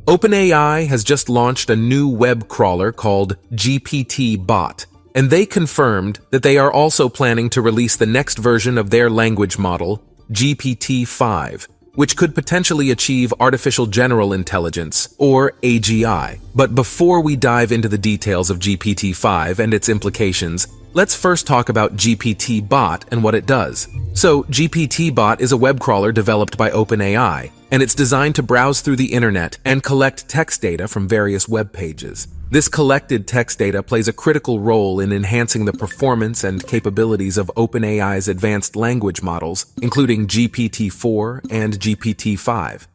OpenAI has just launched a new web crawler called GPT-Bot, and they confirmed that they are also planning to release the next version of their language model, GPT-5, which could potentially achieve artificial general intelligence, or AGI. But before we dive into the details of GPT-5 and its implications, let's first talk about GPT-Bot and what it does. So, GPT-Bot is a web crawler developed by OpenAI, and it's designed to browse through the internet and collect text data from various web pages. This collected text data plays a critical role in enhancing the performance and capabilities of OpenAI's advanced language models, including GPT-4 and GPT-5.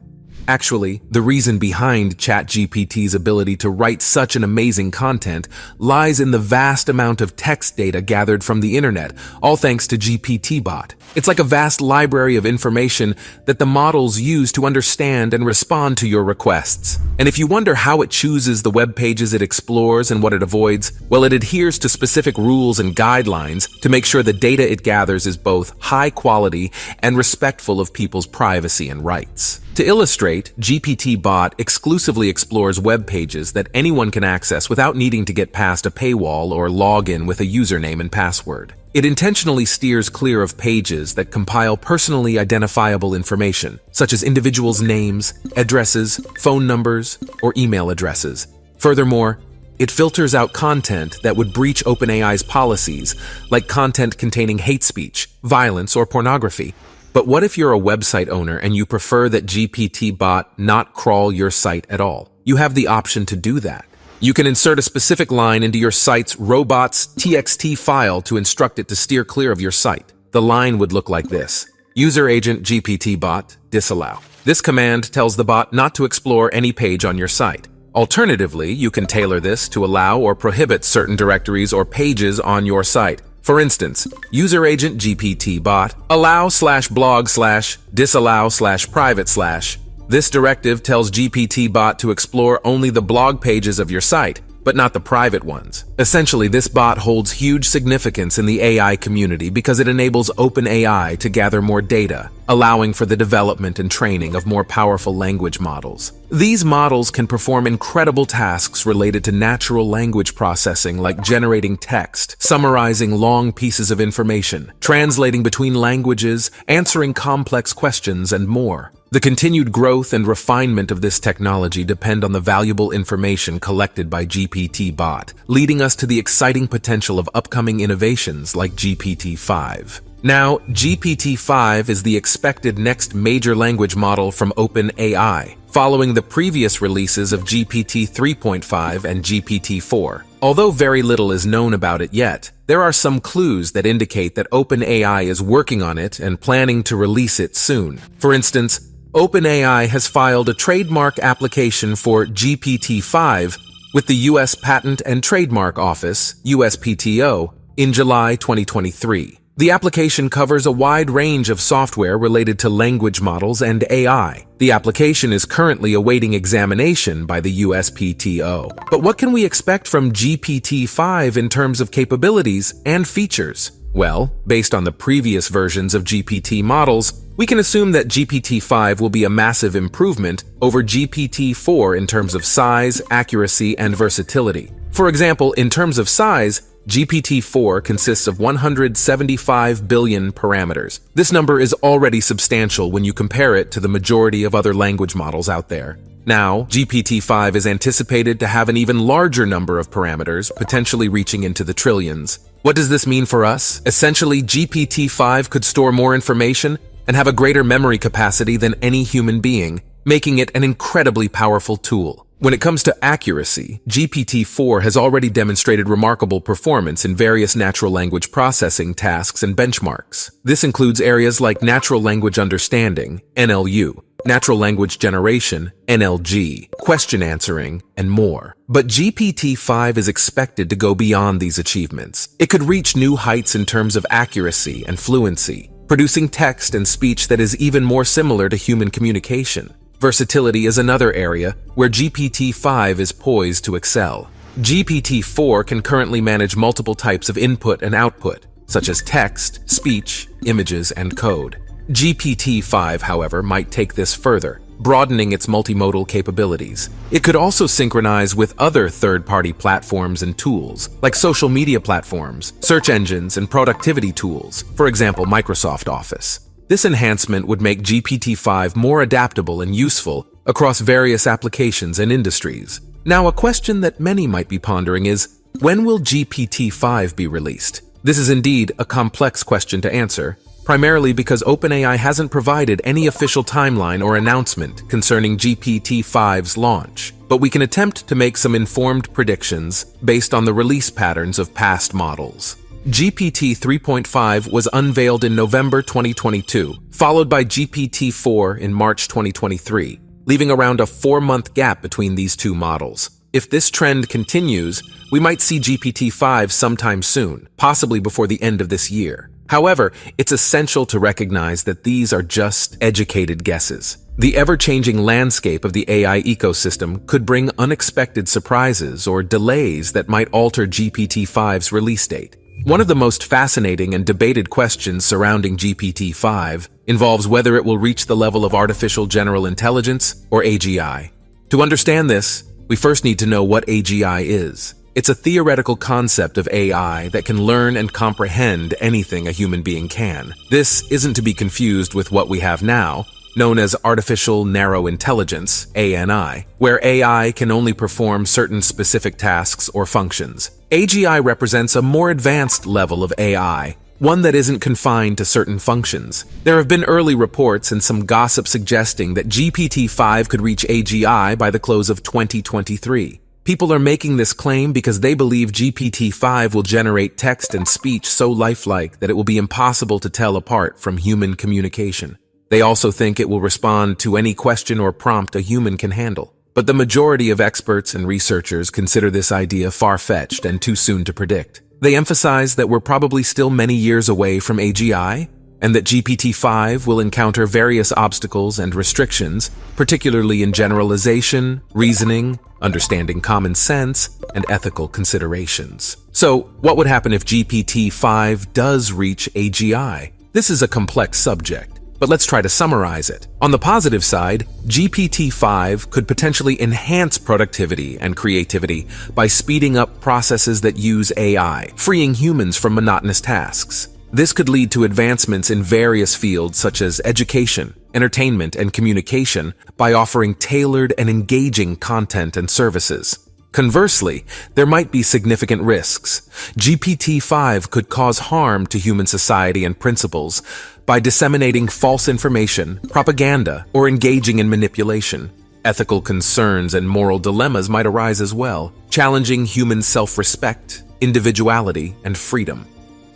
Actually, the reason behind ChatGPT's ability to write such an amazing content lies in the vast amount of text data gathered from the internet, all thanks to GPT-Bot. It's like a vast library of information that the models use to understand and respond to your requests. And if you wonder how it chooses the web pages it explores and what it avoids, well, it adheres to specific rules and guidelines to make sure the data it gathers is both high quality and respectful of people's privacy and rights. To illustrate, GPT-Bot exclusively explores web pages that anyone can access without needing to get past a paywall or log in with a username and password. It intentionally steers clear of pages that compile personally identifiable information, such as individuals' names, addresses, phone numbers, or email addresses. Furthermore, it filters out content that would breach OpenAI's policies, like content containing hate speech, violence, or pornography. But what if you're a website owner and you prefer that GPT-Bot not crawl your site at all? You have the option to do that. You can insert a specific line into your site's robots.txt file to instruct it to steer clear of your site. The line would look like this: User agent GPT-Bot, disallow. This command tells the bot not to explore any page on your site. Alternatively, you can tailor this to allow or prohibit certain directories or pages on your site. For instance, user agent GPT-Bot, allow/blog/disallow/private/. This directive tells GPT-Bot to explore only the blog pages of your site, but not the private ones. Essentially, this bot holds huge significance in the AI community because it enables OpenAI to gather more data, allowing for the development and training of more powerful language models. These models can perform incredible tasks related to natural language processing, like generating text, summarizing long pieces of information, translating between languages, answering complex questions, and more. The continued growth and refinement of this technology depend on the valuable information collected by GPT-Bot, leading us to the exciting potential of upcoming innovations like GPT-5. Now, GPT-5 is the expected next major language model from OpenAI, following the previous releases of GPT 3.5 and GPT-4. Although very little is known about it yet, there are some clues that indicate that OpenAI is working on it and planning to release it soon. For instance, OpenAI has filed a trademark application for GPT-5 with the U.S. Patent and Trademark Office, USPTO, in July 2023. The application covers a wide range of software related to language models and AI. The application is currently awaiting examination by the USPTO. But what can we expect from GPT-5 in terms of capabilities and features? Well, based on the previous versions of GPT models, we can assume that GPT-5 will be a massive improvement over GPT-4 in terms of size, accuracy, and versatility. For example, in terms of size, GPT-4 consists of 175 billion parameters. This number is already substantial when you compare it to the majority of other language models out there. Now, GPT-5 is anticipated to have an even larger number of parameters, potentially reaching into the trillions. What does this mean for us? Essentially, GPT-5 could store more information and have a greater memory capacity than any human being, making it an incredibly powerful tool. When it comes to accuracy, GPT-4 has already demonstrated remarkable performance in various natural language processing tasks and benchmarks. This includes areas like natural language understanding, NLU, natural language generation, NLG, question answering, and more. But GPT-5 is expected to go beyond these achievements. It could reach new heights in terms of accuracy and fluency, producing text and speech that is even more similar to human communication. Versatility is another area where GPT-5 is poised to excel. GPT-4 can currently manage multiple types of input and output, such as text, speech, images, and code. GPT-5, however, might take this further, broadening its multimodal capabilities. It could also synchronize with other third-party platforms and tools, like social media platforms, search engines, and productivity tools, for example, Microsoft Office. This enhancement would make GPT-5 more adaptable and useful across various applications and industries. Now, a question that many might be pondering is, when will GPT-5 be released? This is indeed a complex question to answer, primarily because OpenAI hasn't provided any official timeline or announcement concerning GPT-5's launch. But we can attempt to make some informed predictions based on the release patterns of past models. GPT 3.5 was unveiled in November 2022, followed by GPT-4 in March 2023, leaving around a 4-month gap between these two models. If this trend continues, we might see GPT-5 sometime soon, possibly before the end of this year. However, it's essential to recognize that these are just educated guesses. The ever-changing landscape of the AI ecosystem could bring unexpected surprises or delays that might alter GPT-5's release date. One of the most fascinating and debated questions surrounding GPT-5 involves whether it will reach the level of artificial general intelligence, or AGI. To understand this, we first need to know what AGI is. It's a theoretical concept of AI that can learn and comprehend anything a human being can. This isn't to be confused with what we have now, known as artificial narrow intelligence, ANI, where AI can only perform certain specific tasks or functions. AGI represents a more advanced level of AI, one that isn't confined to certain functions. There have been early reports and some gossip suggesting that GPT-5 could reach AGI by the close of 2023. People are making this claim because they believe GPT-5 will generate text and speech so lifelike that it will be impossible to tell apart from human communication. They also think it will respond to any question or prompt a human can handle. But the majority of experts and researchers consider this idea far-fetched and too soon to predict. They emphasize that we're probably still many years away from AGI, and that GPT-5 will encounter various obstacles and restrictions, particularly in generalization, reasoning, understanding common sense, and ethical considerations. So, what would happen if GPT-5 does reach AGI? This is a complex subject, but let's try to summarize it. On the positive side, GPT-5 could potentially enhance productivity and creativity by speeding up processes that use AI, freeing humans from monotonous tasks. This could lead to advancements in various fields such as education, entertainment, and communication by offering tailored and engaging content and services. Conversely, there might be significant risks. GPT-5 could cause harm to human society and principles by disseminating false information, propaganda, or engaging in manipulation. Ethical concerns and moral dilemmas might arise as well, challenging human self-respect, individuality, and freedom.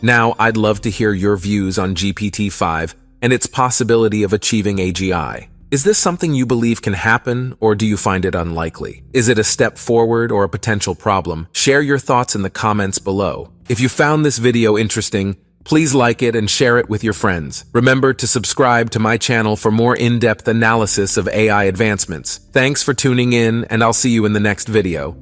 Now, I'd love to hear your views on GPT-5 and its possibility of achieving AGI. Is this something you believe can happen, or do you find it unlikely? Is it a step forward or a potential problem? Share your thoughts in the comments below. If you found this video interesting, please like it and share it with your friends. Remember to subscribe to my channel for more in-depth analysis of AI advancements. Thanks for tuning in, and I'll see you in the next video.